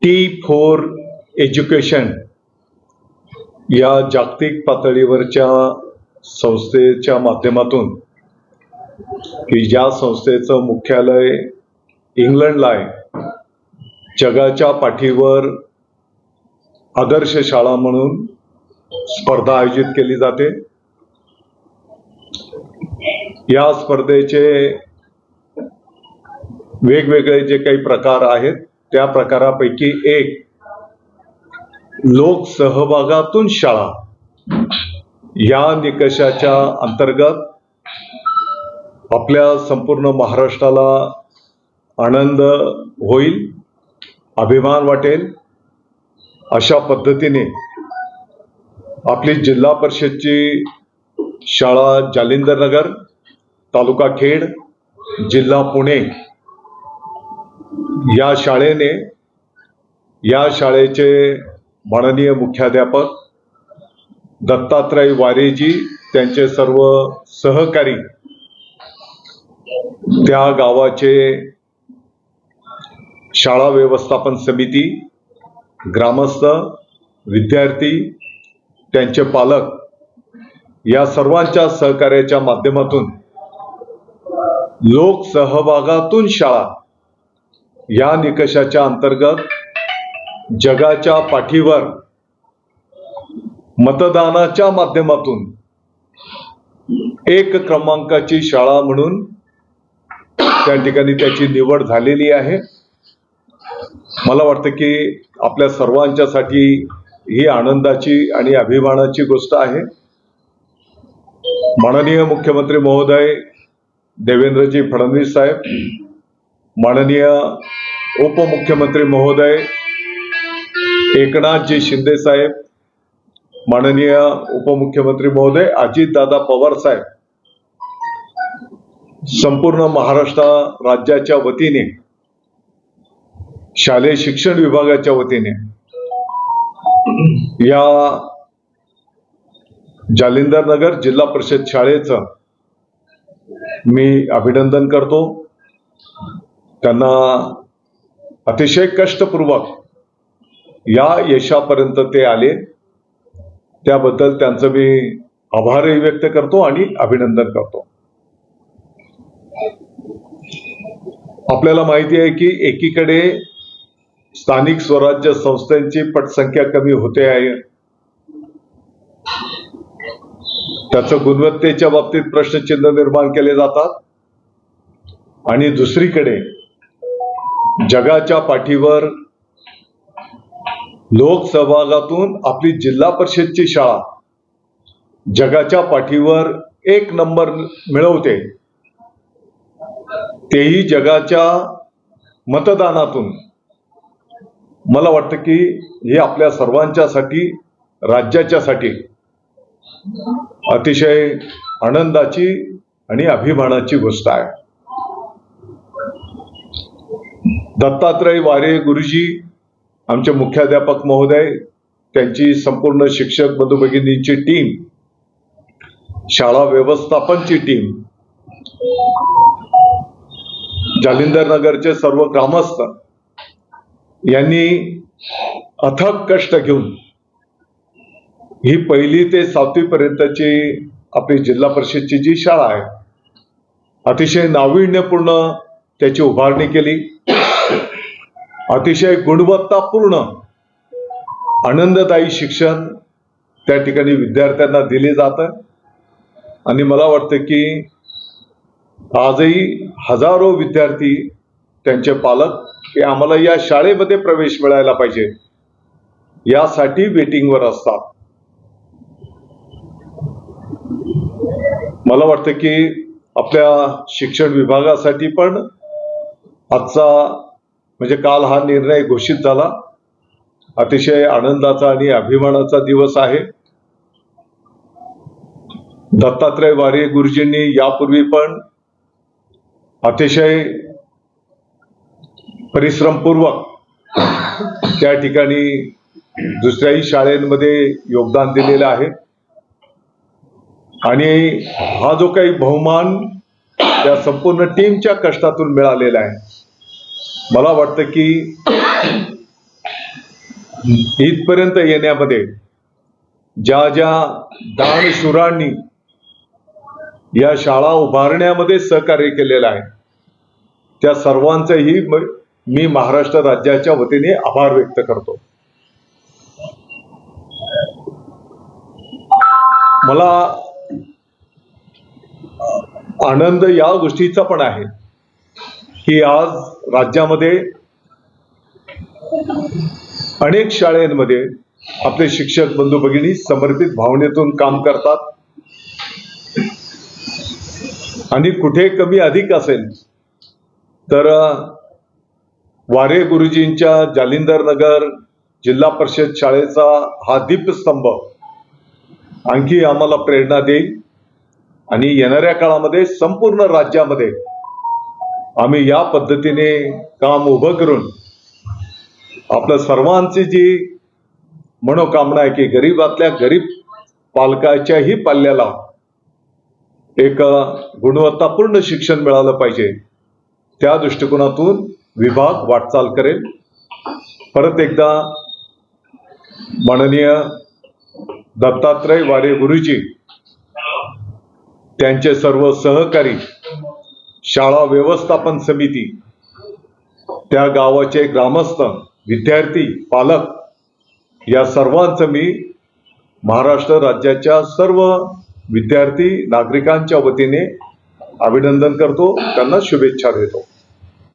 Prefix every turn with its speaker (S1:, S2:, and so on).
S1: T4 education या जागतिक पातळीवरच्या संस्थेच्या माध्यमातून, की ज्या संस्थेचं मुख्यालय इंग्लंडला आहे, जगाच्या पाठीवर आदर्श शाळा म्हणून स्पर्धा आयोजित केली जाते। या स्पर्धेचे वेगवेगळे जे काही प्रकार आहेत त्या प्रकारापैकी एक लोक सहभागातून शाळा या निकषाच्या अंतर्गत आपल्या संपूर्ण महाराष्ट्राला आनंद होईल, अभिमान वाटेल अशा पद्धतीने आपली जिल्हा परिषदची शाळा जालिंदर नगर, तालुका खेड, जिल्हा पुणे या शाळेने, या शाळेचे माननीय मुख्याध्यापक दत्तात्रय वारेजी, त्यांचे सर्व सहकारी, त्या गावाचे शाळा व्यवस्थापन समिती, ग्रामस्थ, विद्यार्थी, त्यांचे पालक या सर्वांच्या सहकार्याच्या माध्यमातून लोक सहभागातून शाळा या निकषाच्या अंतर्गत जगाच्या पाठीवर मतदानाच्या माध्यमातून एक क्रमांकाची शाळा म्हणून त्या ठिकाणी त्याची निवड झालेली आहे। मला वाटतं की आपल्या सर्वांच्यासाठी ही आनंदाची आणि अभिमानाची गोष्ट आहे। माननीय मुख्यमंत्री महोदय देवेंद्रजी फडणवीस साहेब, माननीय उपमुख्यमंत्री महोदय एकनाथजी शिंदे साहेब, माननीय उपमुख्यमंत्री महोदय अजितदादा पवार साहेब, संपूर्ण महाराष्ट्र राज्याच्या वतीने, शालेय शिक्षण विभागाच्या वतीने या जालिंदर नगर जिल्हा परिषद शाळेचं मी अभिनंदन करतो। त्यांना अतिशय कष्टपूर्वक या यशापर्यंत ते आले, त्याबद्दल त्यांचं मी आभारही व्यक्त करतो आणि अभिनंदन करतो। आपल्याला माहिती आहे की एकीकडे स्थानिक स्वराज्य संस्थांची पटसंख्या कमी होते आहे, त्याचं गुणवत्तेच्या बाबतीत प्रश्नचिन्ह निर्माण केले जातात, आणि दुसरीकडे जगाच्या पाठीवर लोकसहभागातून आपली जिल्हा परिषदची शाळा जगाच्या पाठीवर एक नंबर मिळवते, तेही जगाच्या मतदानातून। मला वाटतं की हे आपल्या सर्वांच्यासाठी, राज्याच्यासाठी अतिशय आनंदाची आणि अभिमानाची गोष्ट आहे। दत्तात्रय वारे गुरुजी, आमचे मुख्याध्यापक महोदय, त्यांची संपूर्ण शिक्षक बंधू भगिनींची टीम, शाळा व्यवस्थापनची टीम, जालिंदर नगरचे सर्व ग्रामस्थ यांनी अथक कष्ट घेऊन ही 1ली ते 7वी पर्यंतची आपली जिल्हा परिषदची जी शाळा आहे, अतिशय नाविन्यपूर्ण त्याची उभारणी केली। अतिशय गुणवत्तापूर्ण आनंददायी शिक्षण त्या ठिकाणी विद्यार्थ्यांना दिले जातं, आणि मला वाटतं की आजही हजारो विद्यार्थी, त्यांचे पालक, की आम्हाला या शाळेमध्ये प्रवेश मिळायला पाहिजे यासाठी वेटिंगवर असतात। मला वाटतं की आपल्या शिक्षण विभागासाठी पण आजचा, म्हणजे काल हा निर्णय घोषित झाला, अतिशय आनंदाचा आणि अभिमानाचा दिवस आहे। दत्तात्रय वारे गुरुजींनी यापूर्वी पण अतिशय परिश्रमपूर्वक त्या ठिकाणी दुसऱ्याही शाळेमध्ये योगदान दिलेलं आहे, आणि हा जो काही बहुमान त्या संपूर्ण टीमच्या कष्टातून मिळालेला आहे, मला वाटतं की इथपर्यंत येण्यामध्ये ज्या ज्या दानशूरांनी या शाळा उभारण्यामध्ये सहकार्य केलेलं आहे त्या सर्वांचेही मी महाराष्ट्र राज्याच्या वतीने आभार व्यक्त करतो. मला आनंद या गोष्टीचा पण आहे की आज राज्यामध्ये अनेक शाळांमध्ये आपले शिक्षक बंधू भगिनी समर्पित भावनेतून काम करतात आणि कुठे कमी अधिक असेल तर वारे गुरुजींच्या जालिंदर नगर जिल्हा परिषद शाळेचा हा दीपस्तंभ आणखी आम्हाला प्रेरणा देईल आणि येणाऱ्या काळामध्ये संपूर्ण राज्यामध्ये आम्ही या पद्धतीने काम उभं करून आपल्या सर्वांची जी मनोकामना आहे की गरीबातल्या गरीब पालकाच्याही पाल्याला एक गुणवत्तापूर्ण शिक्षण मिळालं पाहिजे त्या दृष्टिकोनातून विभाग वाटचाल करेल. परत एकदा माननीय दत्तात्रय वारे गुरुजी त्यांचे सर्व सहकारी शाळा व्यवस्थापन समिती त्या गावाचे ग्रामस्थ विद्यार्थी पालक या सर्वांचं मी महाराष्ट्र राज्याच्या सर्व विद्यार्थी नागरिकांच्या वतीने अभिनंदन करतो, त्यांना शुभेच्छा देतो.